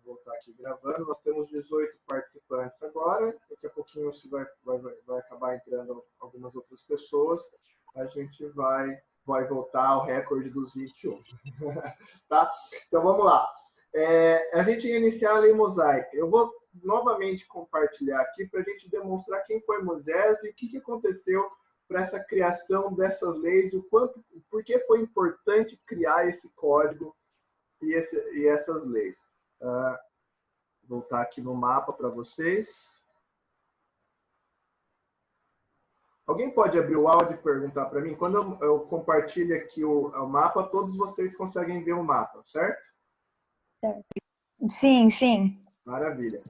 voltar aqui gravando. Nós temos 18 participantes agora. Daqui a pouquinho se vai acabar entrando algumas outras pessoas. A gente vai voltar ao recorde dos 21. Tá? Então, vamos lá. A gente ia iniciar a lei mosaica. Eu vou novamente compartilhar aqui para a gente demonstrar quem foi Moisés e o que aconteceu para essa criação dessas leis, por que foi importante criar esse código e essas leis. Voltar aqui no mapa para vocês. Alguém pode abrir o áudio e perguntar para mim? Quando eu compartilho aqui o mapa, todos vocês conseguem ver o mapa, certo? Certo. Sim, sim. Maravilha.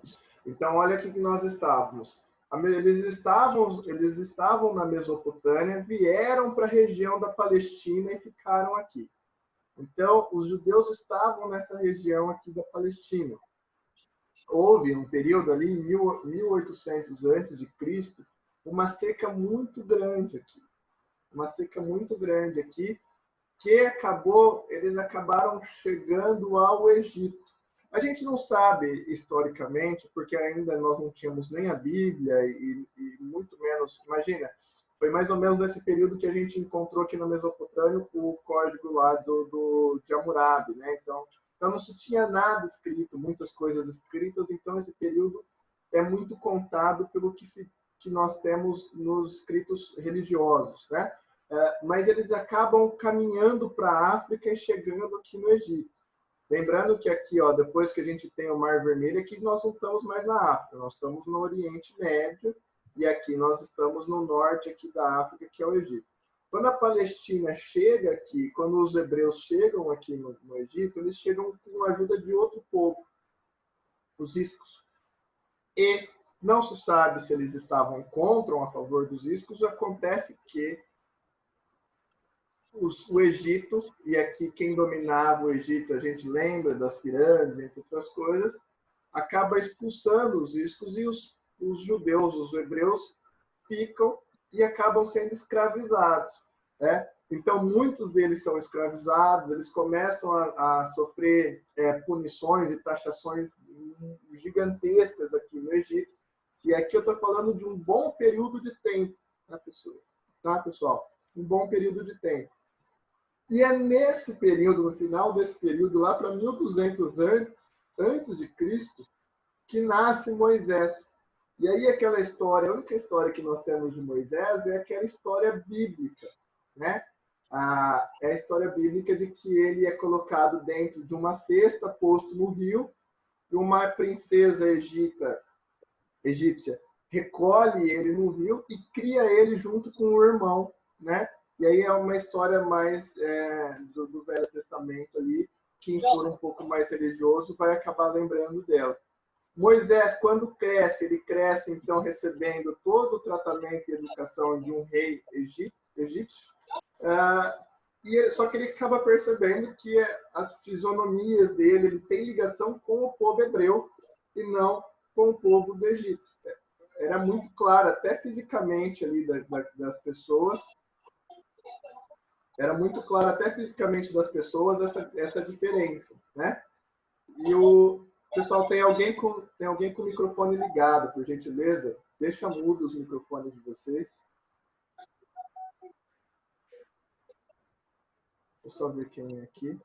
Então, olha aqui que nós estávamos. Eles estavam na Mesopotâmia, vieram para a região da Palestina e ficaram aqui. Então, os judeus estavam nessa região aqui da Palestina. Houve um período ali, em 1800 a.C., uma seca muito grande aqui. Uma seca muito grande aqui, que eles acabaram chegando ao Egito. A gente não sabe historicamente, porque ainda nós não tínhamos nem a Bíblia e muito menos, imagina, foi mais ou menos nesse período que a gente encontrou aqui na Mesopotâmia o código lá de Hammurabi, né? Então não se tinha nada escrito, muitas coisas escritas, então esse período é muito contado pelo que nós temos nos escritos religiosos, né? Mas eles acabam caminhando para a África e chegando aqui no Egito. Lembrando que aqui, ó, depois que a gente tem o Mar Vermelho, aqui nós não estamos mais na África, nós estamos no Oriente Médio e aqui nós estamos no norte aqui da África, que é o Egito. Quando a Palestina chega aqui, quando os hebreus chegam aqui no Egito, eles chegam com a ajuda de outro povo, os iscos. E não se sabe se eles estavam contra ou a favor dos iscos, acontece que o Egito, e aqui quem dominava o Egito, a gente lembra das pirâmides, entre outras coisas, acaba expulsando os iscos e os judeus, os hebreus, ficam e acabam sendo escravizados, né? Então, muitos deles são escravizados, eles começam a sofrer punições e taxações gigantescas aqui no Egito. E aqui eu estou falando de um bom período de tempo, tá, pessoal? Um bom período de tempo. E é nesse período, no final desse período, lá para 1200 antes de Cristo, que nasce Moisés. E aí aquela história, a única história que nós temos de Moisés é aquela história bíblica, né? É a história bíblica de que ele é colocado dentro de uma cesta, posto no rio, e uma princesa egípcia recolhe ele no rio e cria ele junto com o irmão, né? E aí é uma história mais do Velho Testamento ali, quem for um pouco mais religioso vai acabar lembrando dela. Moisés, quando cresce, ele cresce então recebendo todo o tratamento e educação de um rei egípcio, só que ele acaba percebendo que as fisionomias dele, ele tem ligação com o povo hebreu e não com o povo do Egito. Era muito claro, até fisicamente ali das pessoas, era muito claro até fisicamente das pessoas essa diferença, né? E pessoal, tem alguém com o microfone ligado, por gentileza? Deixa mudo os microfones de vocês. Deixa eu só ver quem é aqui.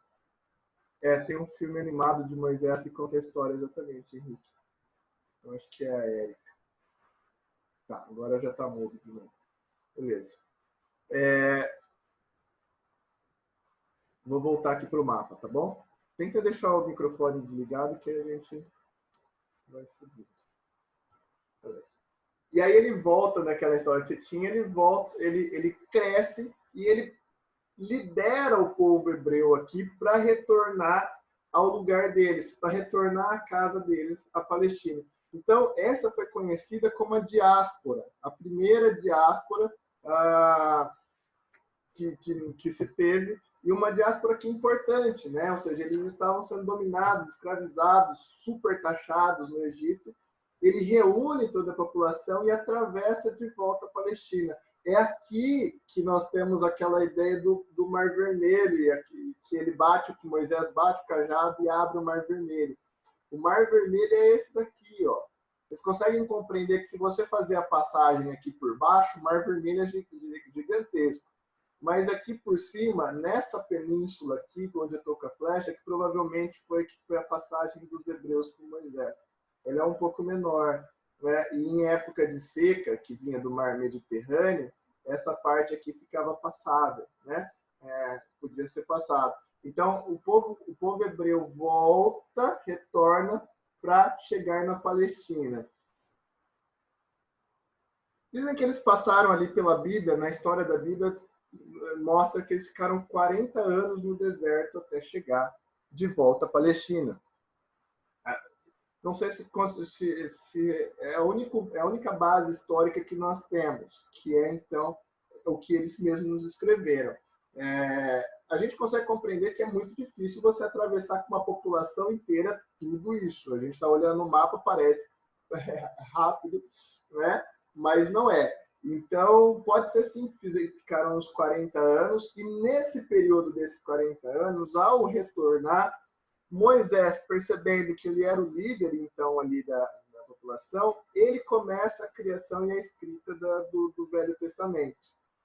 Tem um filme animado de Moisés que conta a história exatamente, Henrique. Eu acho que é a Érica. Tá, agora já está mudo de novo. Beleza. Vou voltar aqui para o mapa, tá bom? Tenta deixar o microfone desligado que a gente vai seguir. Beleza. E aí ele volta naquela história que você tinha, ele cresce e ele lidera o povo hebreu aqui para retornar ao lugar deles, para retornar à casa deles, a Palestina. Então, essa foi conhecida como a diáspora, a primeira diáspora que se teve, e uma diáspora que é importante, né? Ou seja, eles estavam sendo dominados, escravizados, super taxados no Egito. Ele reúne toda a população e atravessa de volta a Palestina. É aqui que nós temos aquela ideia do Mar Vermelho, que ele que Moisés bate o cajado e abre o Mar Vermelho. O Mar Vermelho é esse daqui, ó. Vocês conseguem compreender que se você fazer a passagem aqui por baixo, o Mar Vermelho é gigantesco. Mas aqui por cima, nessa península aqui, onde eu estou com a flecha, que provavelmente foi a passagem dos hebreus com Moisés. Ele é um pouco menor, né? E em época de seca, que vinha do mar Mediterrâneo, essa parte aqui ficava passável, né? Podia ser passado. Então, o povo hebreu volta, retorna para chegar na Palestina. Dizem que eles passaram ali pela Bíblia, na história da Bíblia, mostra que eles ficaram 40 anos no deserto até chegar de volta à Palestina. Não sei se é a única base histórica que nós temos, que é, então, o que eles mesmos nos escreveram. A gente consegue compreender que é muito difícil você atravessar com uma população inteira tudo isso. A gente está olhando no mapa, parece rápido, né? Mas não é. Então, pode ser sim que ficaram uns 40 anos, e nesse período desses 40 anos, ao retornar, Moisés, percebendo que ele era o líder, então, ali da população, ele começa a criação e a escrita do Velho Testamento,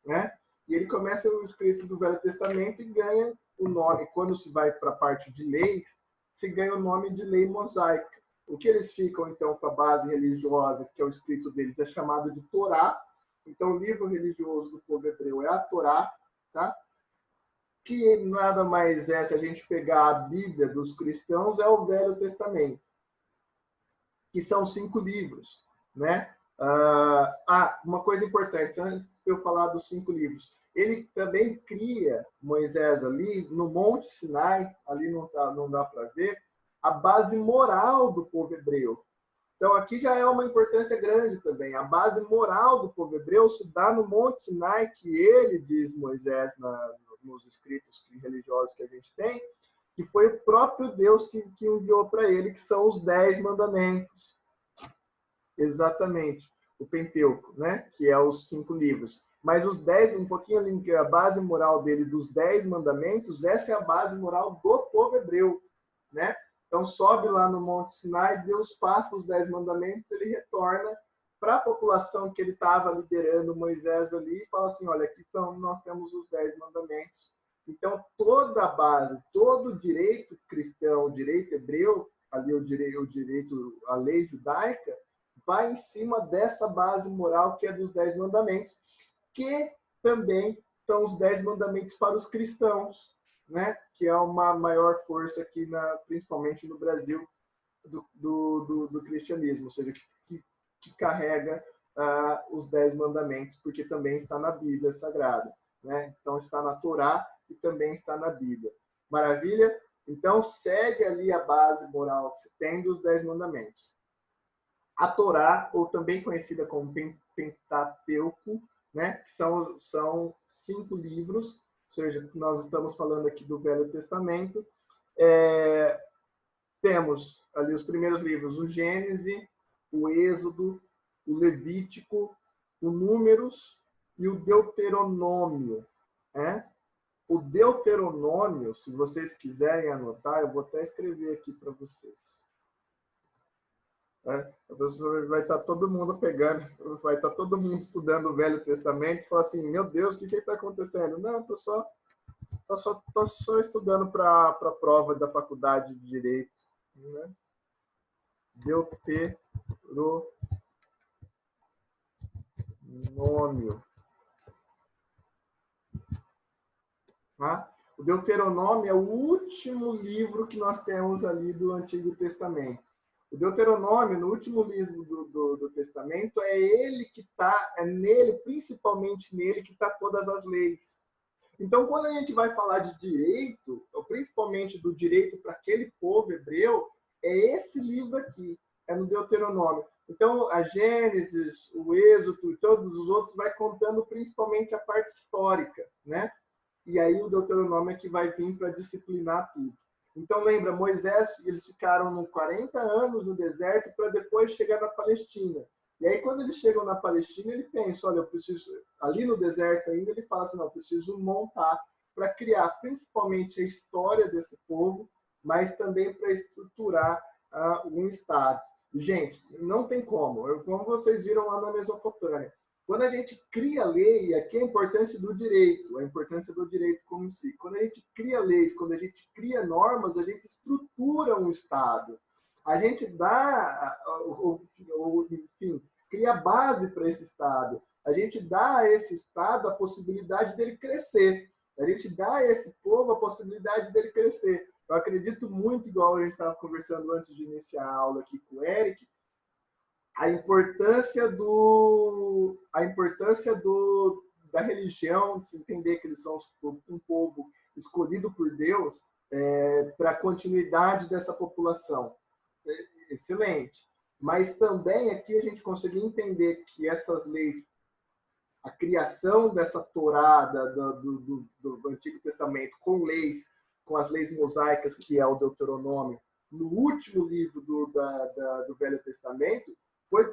né? E ele começa o escrito do Velho Testamento e ganha o nome, quando se vai para a parte de leis, se ganha o nome de lei mosaica. O que eles ficam, então, com a base religiosa, que é o escrito deles, é chamado de Torá. Então, o livro religioso do povo hebreu é a Torá, tá? Que nada mais é, se a gente pegar a Bíblia dos cristãos, é o Velho Testamento, que são 5 livros, né? Uma coisa importante, antes de eu falar dos 5 livros, ele também cria, Moisés ali, no Monte Sinai, ali não dá para ver, a base moral do povo hebreu. Então, aqui já é uma importância grande também. A base moral do povo hebreu se dá no Monte Sinai, que ele diz, Moisés, nos escritos religiosos que a gente tem, que foi o próprio Deus que enviou para ele, que são os 10 mandamentos. Exatamente. O Pentateuco, né? Que é os 5 livros. Mas os 10, um pouquinho a base moral dele, dos 10 mandamentos, essa é a base moral do povo hebreu, né? Então, sobe lá no Monte Sinai, Deus passa os 10 mandamentos, ele retorna para a população que ele estava liderando, Moisés ali, e fala assim, olha, aqui nós temos os 10 mandamentos. Então, toda a base, todo o direito cristão, o direito hebreu, ali o direito, a lei judaica, vai em cima dessa base moral que é dos 10 mandamentos, que também são os 10 mandamentos para os cristãos, né? Que é uma maior força aqui, principalmente no Brasil, do cristianismo, ou seja, que carrega os 10 mandamentos, porque também está na Bíblia Sagrada, né? Então, está na Torá e também está na Bíblia. Maravilha? Então, segue ali a base moral que você tem dos 10 mandamentos. A Torá, ou também conhecida como Pentateuco, né? Que são 5 livros, ou seja, nós estamos falando aqui do Velho Testamento. Temos ali os primeiros livros, o Gênesis, o Êxodo, o Levítico, o Números e o Deuteronômio, né? O Deuteronômio, se vocês quiserem anotar, eu vou até escrever aqui para vocês. Vai estar todo mundo pegando, vai estar todo mundo estudando o Velho Testamento e falar assim, meu Deus, o que está acontecendo? Não, estou só estudando para a prova da faculdade de Direito. Né? Deuteronômio. Tá? O Deuteronômio é o último livro que nós temos ali do Antigo Testamento. O Deuteronômio, no último livro do Testamento, é ele que está, é nele, principalmente nele, que está todas as leis. Então, quando a gente vai falar de direito, principalmente do direito para aquele povo hebreu, é esse livro aqui, é no Deuteronômio. Então, a Gênesis, o Êxodo e todos os outros vai contando principalmente a parte histórica, né? E aí o Deuteronômio é que vai vir para disciplinar tudo. Então, lembra, Moisés, eles ficaram 40 anos no deserto para depois chegar na Palestina. E aí, quando eles chegam na Palestina, ele pensa, olha, eu preciso, ali no deserto ainda, ele fala assim, não, eu preciso montar para criar principalmente a história desse povo, mas também para estruturar um Estado. Gente, não tem como. Como vocês viram lá na Mesopotâmia, quando a gente cria lei, aqui é a importância do direito, a importância do direito como si. Quando a gente cria leis, quando a gente cria normas, a gente estrutura um Estado. A gente dá, enfim, cria base para esse Estado. A gente dá a esse Estado a possibilidade dele crescer. A gente dá a esse povo a possibilidade dele crescer. Eu acredito muito, igual a gente estava conversando antes de iniciar a aula aqui com o Eric, a importância da religião, de se entender que eles são um povo escolhido por Deus para a continuidade dessa população. Excelente. Mas também aqui a gente conseguir entender que essas leis, a criação dessa Torá do Antigo Testamento com leis, com as leis mosaicas, que é o Deuteronômio, no último livro do Velho Testamento, foi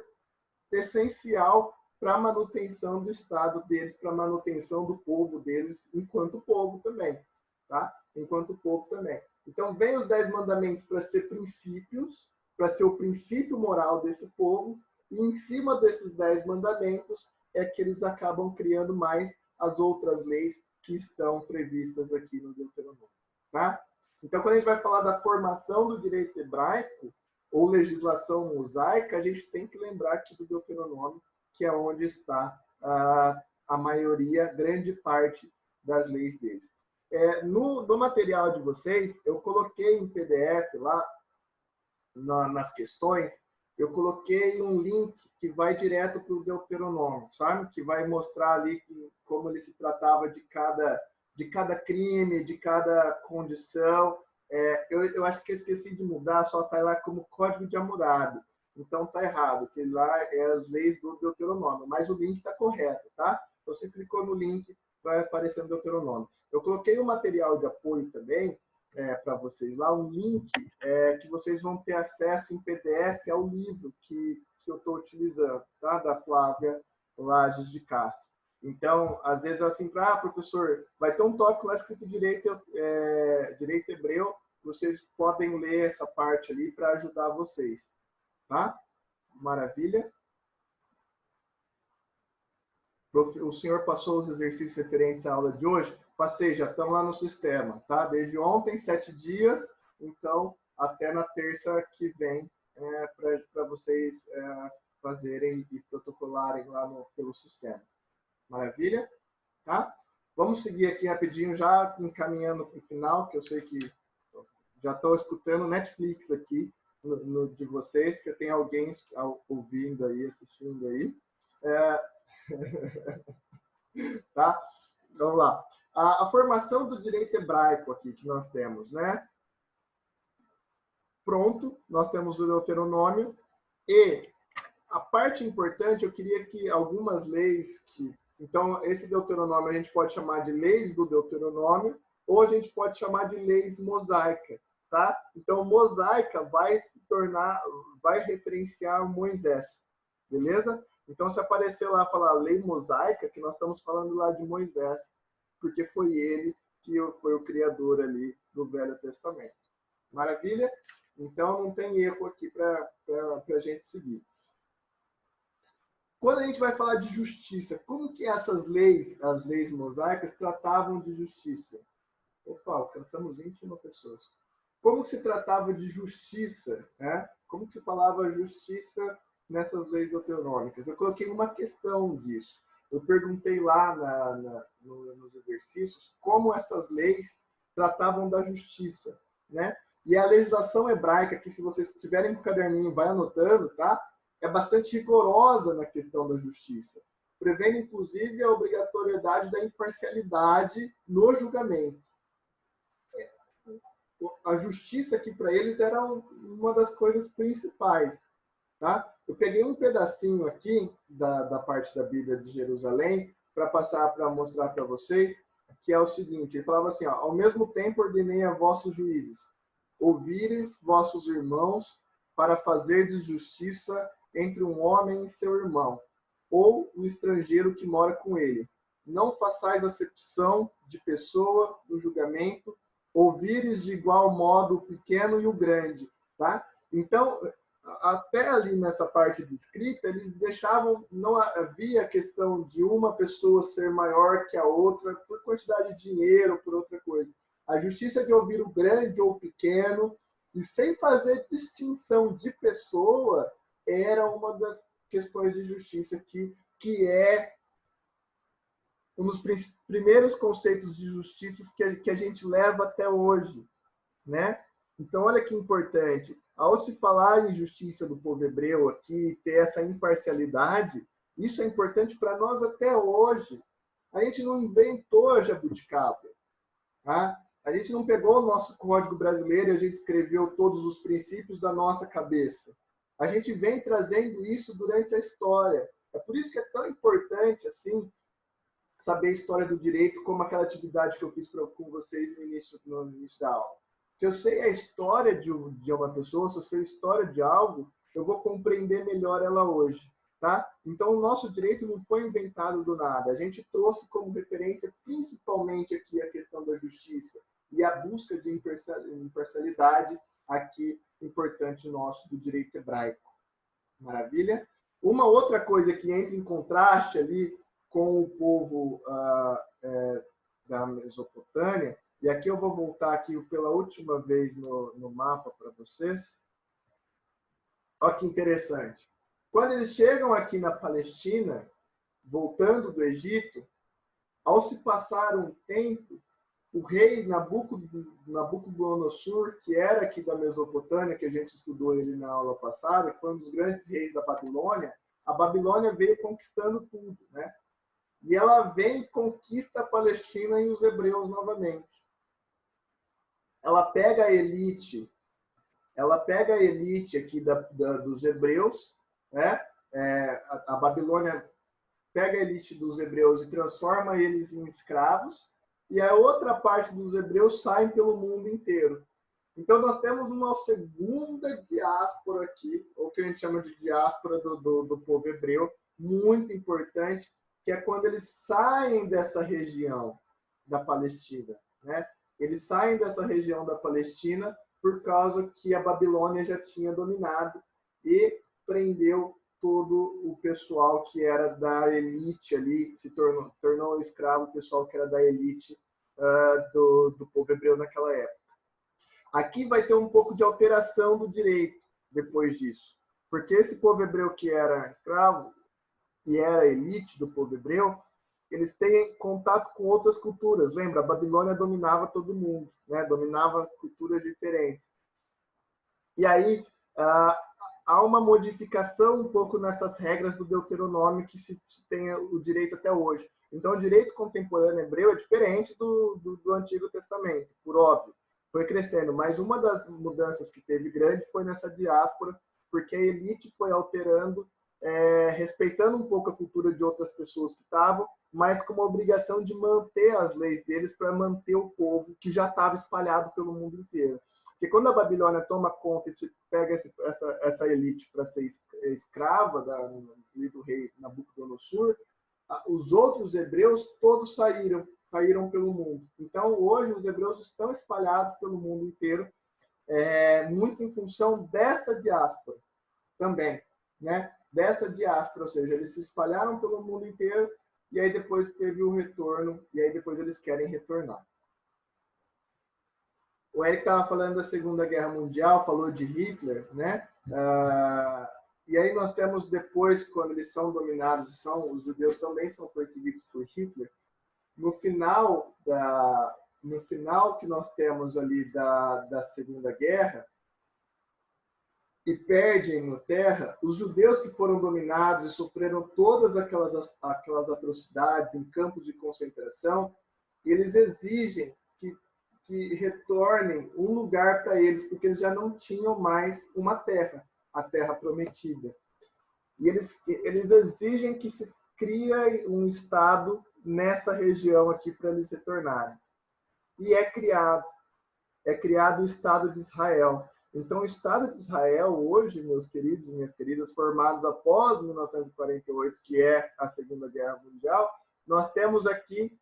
essencial para a manutenção do Estado deles, para a manutenção do povo deles, enquanto povo também. Tá? Enquanto povo também. Então, vem os 10 mandamentos para ser princípios, para ser o princípio moral desse povo, e em cima desses 10 mandamentos é que eles acabam criando mais as outras leis que estão previstas aqui no Deuteronômio. Tá? Então, quando a gente vai falar da formação do direito hebraico, ou legislação mosaica, a gente tem que lembrar aqui do Deuteronômio, que é onde está a maioria, grande parte das leis deles. No material de vocês, eu coloquei em PDF lá, nas questões, eu coloquei um link que vai direto para o Deuteronômio, sabe? Que vai mostrar ali como ele se tratava de cada crime, de cada condição. Eu acho que eu esqueci de mudar, só está lá como Código de Hammurabi. Então está errado, que lá é as leis do Deuteronômio, mas o link está correto, tá? Então, você clicou no link, vai aparecer no Deuteronômio. Eu coloquei um material de apoio também para vocês lá, um link que vocês vão ter acesso em PDF ao livro que eu estou utilizando, tá? Da Flávia Lages de Castro. Então, às vezes, assim, professor, vai ter um tópico lá escrito direito hebreu, vocês podem ler essa parte ali para ajudar vocês. Tá? Maravilha. O senhor passou os exercícios referentes à aula de hoje? Passei, já estão lá no sistema, tá? Desde ontem, 7 dias, então, até na terça que vem, para vocês fazerem e protocolarem lá pelo sistema. Maravilha? Tá? Vamos seguir aqui rapidinho, já encaminhando para o final, que eu sei que já estou escutando Netflix aqui de vocês, que tem alguém ouvindo aí, assistindo aí. Tá? Vamos lá. A formação do direito hebraico aqui que nós temos, né? Pronto, nós temos o Deuteronômio e a parte importante, eu queria que algumas leis então, esse Deuteronômio a gente pode chamar de leis do Deuteronômio ou a gente pode chamar de leis mosaica, tá? Então, mosaica vai referenciar Moisés, beleza? Então, se aparecer lá falar lei mosaica, que nós estamos falando lá de Moisés, porque foi ele que foi o criador ali do Velho Testamento. Maravilha? Então, não tem erro aqui para a gente seguir. Quando a gente vai falar de justiça, como que essas leis, as leis mosaicas, tratavam de justiça? Opa, alcançamos 21 pessoas. Como se tratava de justiça? Né? Como que se falava justiça nessas leis deuteronômicas? Eu coloquei uma questão disso. Eu perguntei lá nos exercícios como essas leis tratavam da justiça. Né? E a legislação hebraica, que se vocês tiverem com o caderninho, vai anotando, tá? É bastante rigorosa na questão da justiça, prevendo, inclusive, a obrigatoriedade da imparcialidade no julgamento. A justiça aqui para eles era uma das coisas principais. Tá? Eu peguei um pedacinho aqui da parte da Bíblia de Jerusalém para mostrar para vocês, que é o seguinte, ele falava assim, ó, ao mesmo tempo ordenei a vossos juízes, ouvires vossos irmãos para fazerdes justiça entre um homem e seu irmão, ou o estrangeiro que mora com ele. Não façais acepção de pessoa no julgamento, ouvires de igual modo o pequeno e o grande. Tá? Então, até ali nessa parte de escrita, eles deixavam, não havia questão de uma pessoa ser maior que a outra por quantidade de dinheiro, por outra coisa. A justiça de ouvir o grande ou o pequeno, e sem fazer distinção de pessoa, era uma das questões de justiça que é um dos primeiros conceitos de justiça que a gente leva até hoje, né? Então, olha que importante. Ao se falar em justiça do povo hebreu aqui, ter essa imparcialidade, isso é importante para nós até hoje. A gente não inventou a jabuticaba, tá? A gente não pegou o nosso Código Brasileiro e a gente escreveu todos os princípios da nossa cabeça. A gente vem trazendo isso durante a história. É por isso que é tão importante assim saber a história do direito, como aquela atividade que eu fiz com vocês no início da aula. Se eu sei a história de uma pessoa, se eu sei a história de algo, eu vou compreender melhor ela hoje, tá? Então, o nosso direito não foi inventado do nada. A gente trouxe como referência, principalmente aqui, a questão da justiça e a busca de imparcialidade aqui, importante nosso, do direito hebraico. Maravilha? Uma outra coisa que entra em contraste ali com o povo da Mesopotâmia, e aqui eu vou voltar aqui pela última vez no mapa para vocês. Olha que interessante. Quando eles chegam aqui na Palestina, voltando do Egito, ao se passar um tempo, o rei Nabucodonosor, que era aqui da Mesopotâmia, que a gente estudou ele na aula passada, que foi um dos grandes reis da Babilônia, a Babilônia veio conquistando tudo, né? E ela vem e conquista a Palestina e os hebreus novamente. Ela pega a elite aqui dos hebreus, né? A Babilônia pega a elite dos hebreus e transforma eles em escravos, e a outra parte dos hebreus saem pelo mundo inteiro. Então, nós temos uma segunda diáspora aqui, ou que a gente chama de diáspora do povo hebreu, muito importante, que é quando eles saem dessa região da Palestina, né? Eles saem dessa região da Palestina por causa que a Babilônia já tinha dominado e prendeu todo o pessoal que era da elite ali, se tornou escravo, o pessoal que era da elite do povo hebreu naquela época. Aqui vai ter um pouco de alteração do direito depois disso, porque esse povo hebreu que era escravo e era a elite do povo hebreu, eles têm contato com outras culturas. Lembra, a Babilônia dominava todo mundo, né? Dominava culturas diferentes. E aí há uma modificação um pouco nessas regras do Deuteronômio que se tem o direito até hoje. Então, o direito contemporâneo hebreu é diferente do Antigo Testamento, por óbvio. Foi crescendo, mas uma das mudanças que teve grande foi nessa diáspora, porque a elite foi alterando, respeitando um pouco a cultura de outras pessoas que estavam, mas com uma obrigação de manter as leis deles para manter o povo que já estava espalhado pelo mundo inteiro. Porque quando a Babilônia toma conta e pega essa elite para ser escrava do rei Nabucodonosor, os outros hebreus todos saíram pelo mundo. Então, hoje, os hebreus estão espalhados pelo mundo inteiro, muito em função dessa diáspora também, né? Dessa diáspora, ou seja, eles se espalharam pelo mundo inteiro e aí depois teve o retorno, e aí depois eles querem retornar. O Eric estava falando da Segunda Guerra Mundial, falou de Hitler, né? E aí nós temos depois, quando eles são dominados, os judeus também são perseguidos por Hitler, no final que nós temos ali da Segunda Guerra, e perdem a terra, os judeus que foram dominados e sofreram todas aquelas atrocidades em campos de concentração, eles exigem que retornem um lugar para eles, porque eles já não tinham mais uma terra, a terra prometida. E eles exigem que se crie um Estado nessa região aqui para eles retornarem. E é criado o Estado de Israel. Então, o Estado de Israel, hoje, meus queridos e minhas queridas, formados após 1948, que é a Segunda Guerra Mundial, nós temos aqui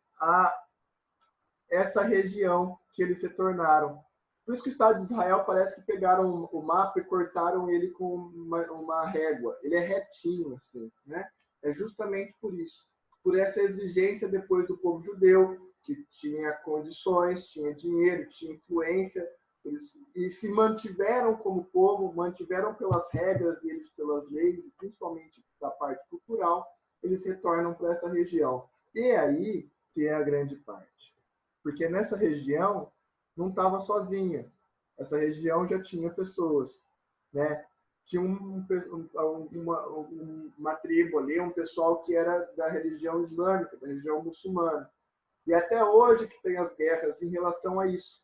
essa região que eles retornaram. Por isso que o Estado de Israel parece que pegaram o mapa e cortaram ele com uma régua. Ele é retinho, assim, né? É justamente por isso. Por essa exigência depois do povo judeu, que tinha condições, tinha dinheiro, tinha influência, e se mantiveram como povo, mantiveram pelas regras deles, pelas leis, principalmente da parte cultural, eles retornam para essa região. E aí que é a grande parte. Porque nessa região não estava sozinha. Essa região já tinha pessoas, né? Tinha uma tribo ali, um pessoal que era da religião islâmica, da religião muçulmana. E até hoje que tem as guerras em relação a isso.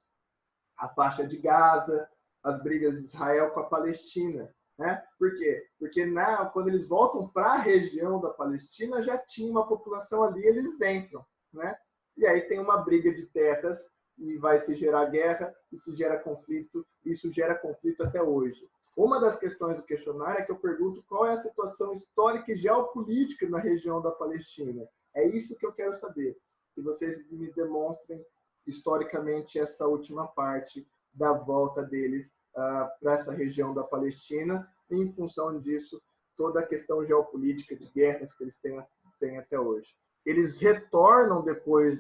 A faixa de Gaza, as brigas de Israel com a Palestina. Né? Por quê? Porque quando eles voltam para a região da Palestina, já tinha uma população ali, eles entram. Né? E aí tem uma briga de terras e vai se gerar guerra, e se gera conflito, e isso gera conflito até hoje. Uma das questões do questionário é que eu pergunto qual é a situação histórica e geopolítica na região da Palestina. É isso que eu quero saber. Que vocês me demonstrem historicamente essa última parte da volta deles para essa região da Palestina, e em função disso, toda a questão geopolítica de guerras que eles têm até hoje. Eles retornam depois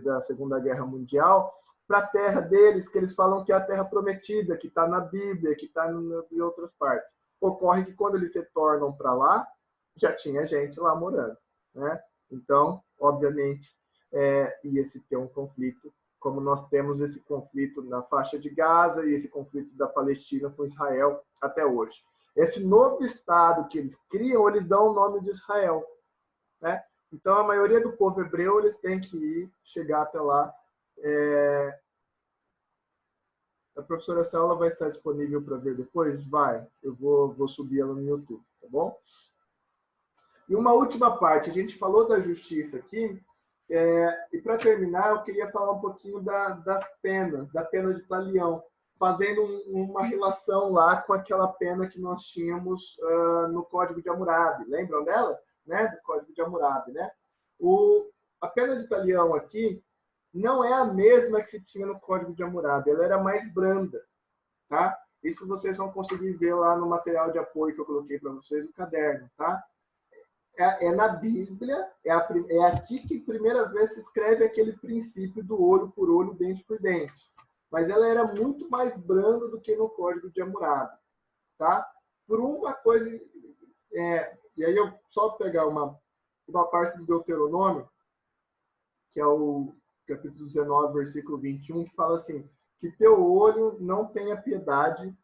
da Segunda Guerra Mundial para a terra deles, que eles falam que é a terra prometida, que está na Bíblia, que está em outras partes. Ocorre que quando eles retornam para lá, já tinha gente lá morando. Né? Então, obviamente, ia se ter um conflito, como nós temos esse conflito na faixa de Gaza e esse conflito da Palestina com Israel até hoje. Esse novo Estado que eles criam, eles dão o nome de Israel. Né? Então, a maioria do povo hebreu, eles têm que chegar até lá. A professora Saula vai estar disponível para ver depois? Vai. Eu vou subir ela no YouTube, tá bom? E uma última parte. A gente falou da justiça aqui. E para terminar, eu queria falar um pouquinho das penas, da pena de talião, fazendo uma relação lá com aquela pena que nós tínhamos no Código de Hammurabi. Lembram dela? Né? Do Código de Hammurabi, né? A pena de talião aqui não é a mesma que se tinha no Código de Hammurabi, ela era mais branda, tá? Isso vocês vão conseguir ver lá no material de apoio que eu coloquei para vocês no caderno, tá? Na Bíblia, é aqui que primeira vez se escreve aquele princípio do olho por olho, dente por dente. Mas ela era muito mais branda do que no Código de Hammurabi, tá? Por uma coisa... e aí eu só pegar uma parte do Deuteronômio, que é o capítulo 19, versículo 21, que fala assim, que teu olho não tenha piedade,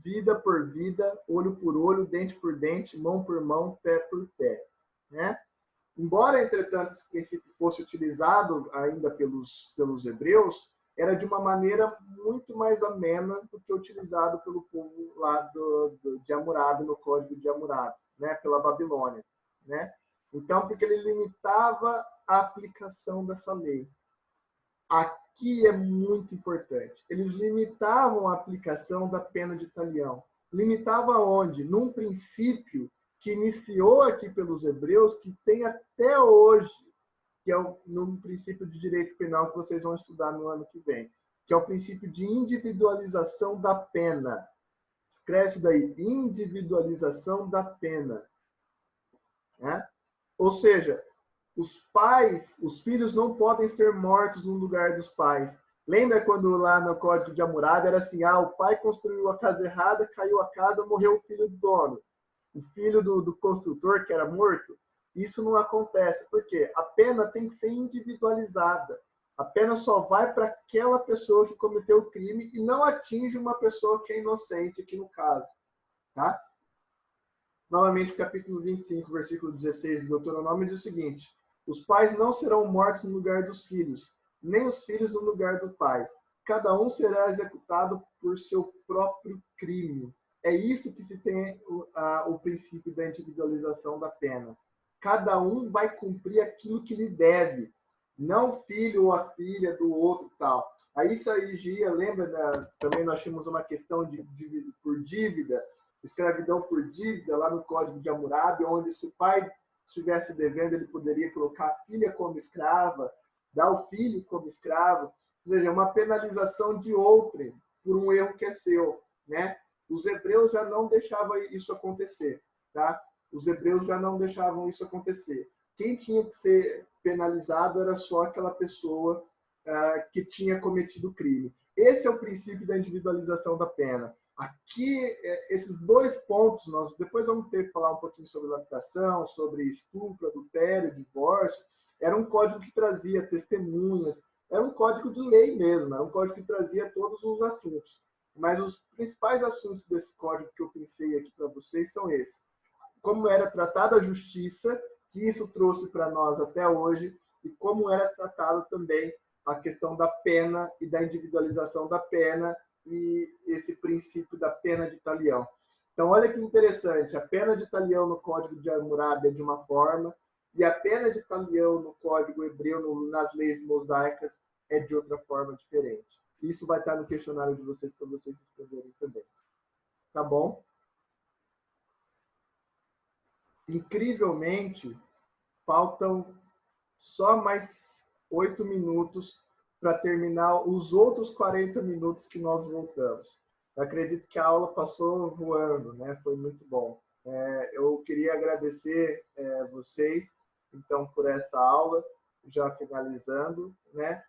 vida por vida, olho por olho, dente por dente, mão por mão, pé por pé. Né? Embora, entretanto, esse princípio fosse utilizado ainda pelos hebreus, era de uma maneira muito mais amena do que utilizado pelo povo lá de Hammurabi, no Código de Hammurabi, né? Pela Babilônia. Né? Então, porque ele limitava a aplicação dessa lei. Aqui é muito importante. Eles limitavam a aplicação da pena de talião. Limitava onde? Num princípio que iniciou aqui pelos hebreus, que tem até hoje, que é num princípio de direito penal que vocês vão estudar no ano que vem, que é o princípio de individualização da pena. Escreve daí, individualização da pena. Né? Ou seja, os filhos não podem ser mortos no lugar dos pais. Lembra quando lá no Código de Hammurabi era assim, o pai construiu a casa errada, caiu a casa, morreu o filho do dono. O filho do construtor, que era morto. Isso não acontece. Por quê? A pena tem que ser individualizada. A pena só vai para aquela pessoa que cometeu o crime e não atinge uma pessoa que é inocente, aqui no caso. Tá? Novamente, o capítulo 25, versículo 16 do Deuteronômio diz o seguinte: os pais não serão mortos no lugar dos filhos, nem os filhos no lugar do pai. Cada um será executado por seu próprio crime. É isso que se tem o princípio da individualização da pena. Cada um vai cumprir aquilo que lhe deve, não o filho ou a filha do outro tal. Aí isso aí, Gia, lembra, também nós tínhamos uma questão por dívida, escravidão por dívida, lá no Código de Hammurabi, onde se o pai estivesse devendo, ele poderia colocar a filha como escrava, dar o filho como escravo. Ou seja, uma penalização de outrem por um erro que é seu, né? Os hebreus já não deixavam isso acontecer, tá? Os hebreus já não deixavam isso acontecer. Quem tinha que ser penalizado era só aquela pessoa que tinha cometido o crime. Esse é o princípio da individualização da pena. Aqui, esses dois pontos, nós depois vamos ter que falar um pouquinho sobre lapidação, sobre estupro, adultério, divórcio. Era um código que trazia testemunhas, era um código de lei mesmo, era um código que trazia todos os assuntos. Mas os principais assuntos desse código que eu pensei aqui para vocês são esses. Como era tratada a justiça, que isso trouxe para nós até hoje, e como era tratado também a questão da pena e da individualização da pena e esse princípio da pena de talião. Então, olha que interessante, a pena de talião no Código de Hammurabi é de uma forma, e a pena de talião no Código Hebreu, nas leis mosaicas, é de outra forma diferente. Isso vai estar no questionário de vocês, para vocês responderem também. Tá bom? Incrivelmente, faltam só mais 8 minutos para terminar os outros 40 minutos que nós voltamos. Eu acredito que a aula passou voando, né? Foi muito bom. Eu queria agradecer vocês, então, por essa aula, já finalizando, né?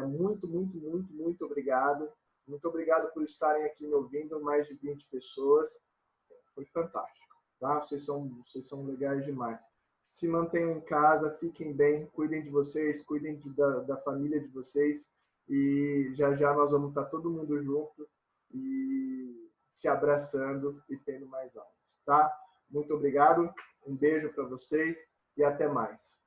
Muito, muito, muito, muito obrigado. Muito obrigado por estarem aqui me ouvindo, mais de 20 pessoas. Foi fantástico, tá? Vocês são legais demais. Se mantenham em casa, fiquem bem, cuidem de vocês, cuidem da família de vocês e já já nós vamos estar todo mundo junto e se abraçando e tendo mais aulas, tá? Muito obrigado, um beijo para vocês e até mais.